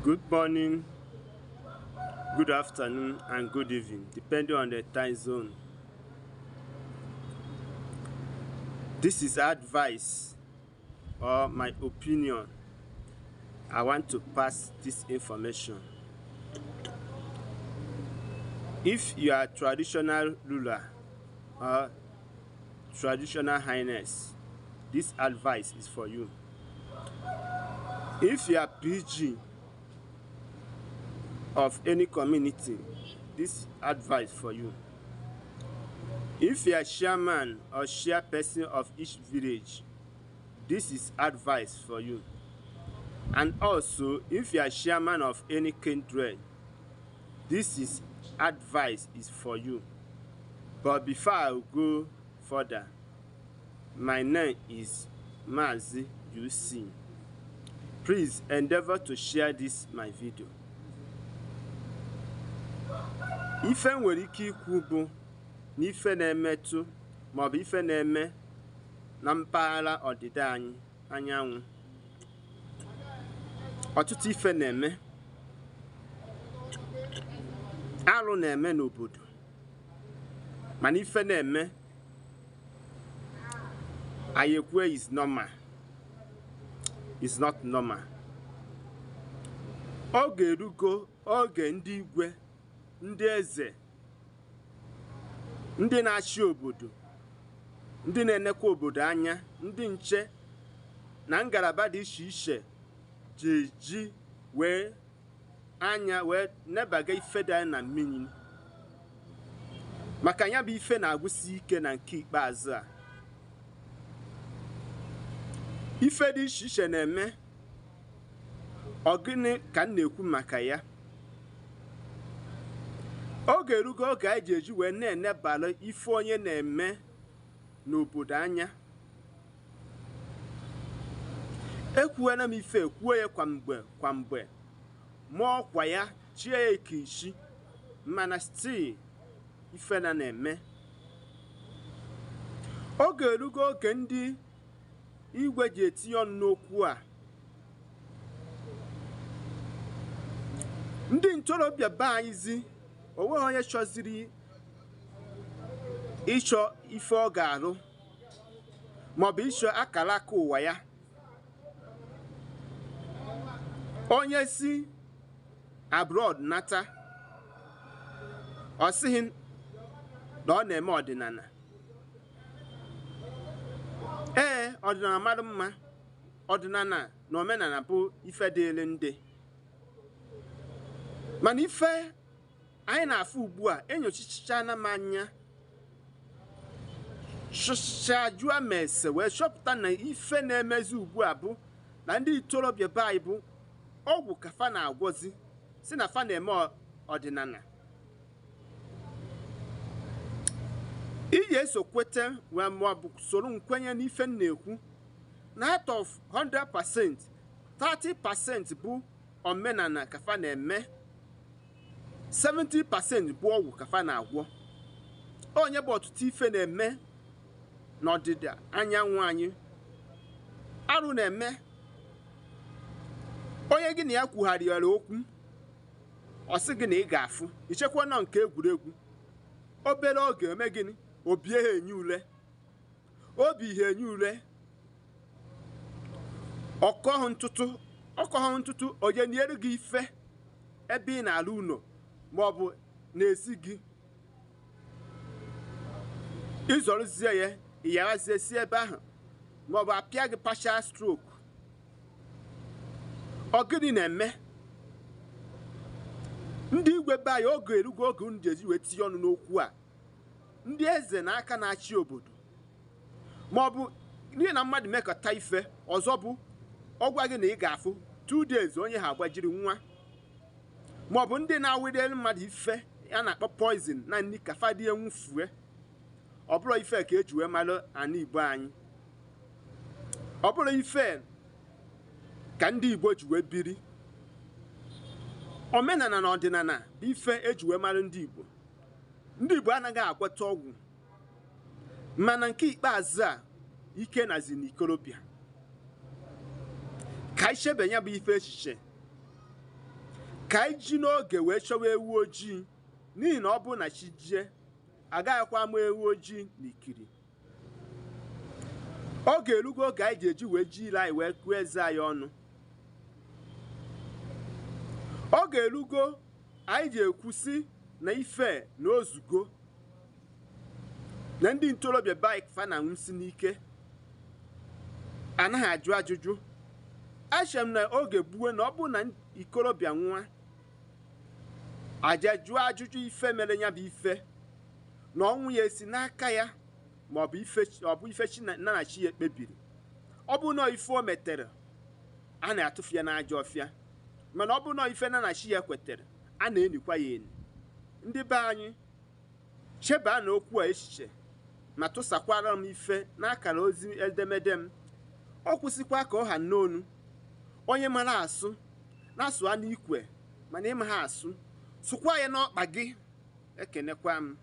Good morning, good afternoon, and good evening, depending on the time zone. This is advice or my opinion. I want to pass this information. If you are a traditional ruler or traditional highness, this advice is for you. If you are PG of any community, this advice for you. If you are chairman or chairperson of each village, this is advice for you. And also, if you are chairman of any kindred, this is advice is for you. But before I go further, my name is Maazi-UC. Please endeavor to share this my video. Ife nwere ike ikwu bụ na ife na-emetụ maọbụ ife na-eme na mpaghara ọdịda anyị anyanwụ. Ọtụtụ ife na-eme, arụ na-eme n'obodo, mana ife na-eme anyị ekwe is normal. It's not normal. Oge erugo, oge ndị igwe, ndị eze, ndị na-achị obodo, ndị na-enekwa obodo anya, ndị nche na ngalaba dị iche iche ji wee anya wee nebaga ife dị na mmiri, maka ya bụ ife na-agwụsi ike na nke ikpeazụ a. Ife dị iche iche na-eme, ọ gịnị ka m na-ekwu maka ya? Oge erugo oge anyị ji eji wee na-enebara ife onye na-eme n'obodo anya. Ekwuwela m ife ekwuo ya kwa mgbe ma ọkwa ya chie ya ikishi, mana still ife na-eme. Oge erugo oge ndị igwe ji etinye ọnụ n'okwu a. Ndị ntorobịa be anyị onweghị onye chọziri ịchọ ife ọ ga-arụ maọbụ ịchọ akara aka ụwa ya. Onye si abroad nata, ọ sịghị na ọ na-eme ọdịnala. Ee, ọdịnala mara mma, ọdịnala na omenala bụ ife dịịrị ndị. Mana ife anyị na-afụ ugbu a, enyochichana m anya, jụọ m ese wee chọpụta na ife na-emezi ugbu a bụ na ndị itorobịa be anyị bụ ọgwụ ka fa na-agwọzi, si na fa na-eme ọdịnala. Iyi eso kwete wee maọbụ soro nkwenye n'ife na-ekwu na out of 100%, 30% bụ omenala ka fa na-eme, 70% bụ ọgwụ ka fa na-agwọ. Onye bụ ọtụtụ ife na-eme n'ọdịda anyanwụ anyị. Arụ na-eme, onye gị na ya kwugharịara okwu, ọ sị gị na ị ga-afụ, ichekwa nọ nke egwuregwu. Obere oge eme gịnị? Obi ha enye ule, obi ha enye ule, ọkọhụ ntụtụ onye nyere gị ife ebe ị na-alụ ụlọ maọbụ na-esi gị, ịzọrụzie ya ịyarazie si ebe ahụ maọbụ apịa gị partial stroke. Ọ gịnị na-eme? Ndị igwe be anyị oge erugo oge unu ji wee tinye ọnụ n'okwu a. Ndị eze na aka na-achị obodo maọbụ n'ihi na mmadụ mekọta ife ọzọ bụ ọgwa gị na ị ga-afụ 2 days onye ha agbajiri nwa, maọbụ ndị na-awịrị mmadụ ife a na-akpọ poison na nri ka fa dị enwufue. Ọ bụrụ ife ka eji wee mara ana Igbo anyị, ọ bụrụ ife ka ndị Igbo ji wee biri. Omenala na ọdịnala bụ ife eji wee mara ndị Igbo. Ndị Igbo anaghị agwọta ọgwụ, mana nke ikpeazụ a ike nazi n'ikorobịa. Ka ichebe ya bụ ife echiche. ka anyị ji n'oge wee chọwa ewu ojii n'ihi na ọ bụ na chi jie agaghịkwa ama ewu ojii n'ikiri. Oge erugo oge anyị ga-eji wee ji ile anyị wee kụọ eze anyị ọnụ. Oge erugo anyị ga-ekwusi na ife na ozugo na ndị ntorobịa baik fa na nwụsi n'ike anaghị ajụ ajụjụ. Achem na oge gbuo na ọ bụ na ikorobịa nwa aja jụọ ajụjụ ife mere ya bụ ife na ọnwụ ya esi n'aka ya ma ọ bụ ife chi na chi ya ekpebiri. Ọ bụ na ife o metere a na-atụfu ya n'ajọ ọfịa, mana ọ bụ na ife na chi ya kwetere a na-enikwa ya eni. Ndị be anyị chebaa na okwu a echiche ma tụsakwara m ife n'akara ozi edemede m. Ọ kwụsịkwa ka ọ ha n'onu onye mara asụ na-asụ anụ ikwe mana ịma ha asụ sụkwa ya n'ọkpa gị. Ekenekwa m.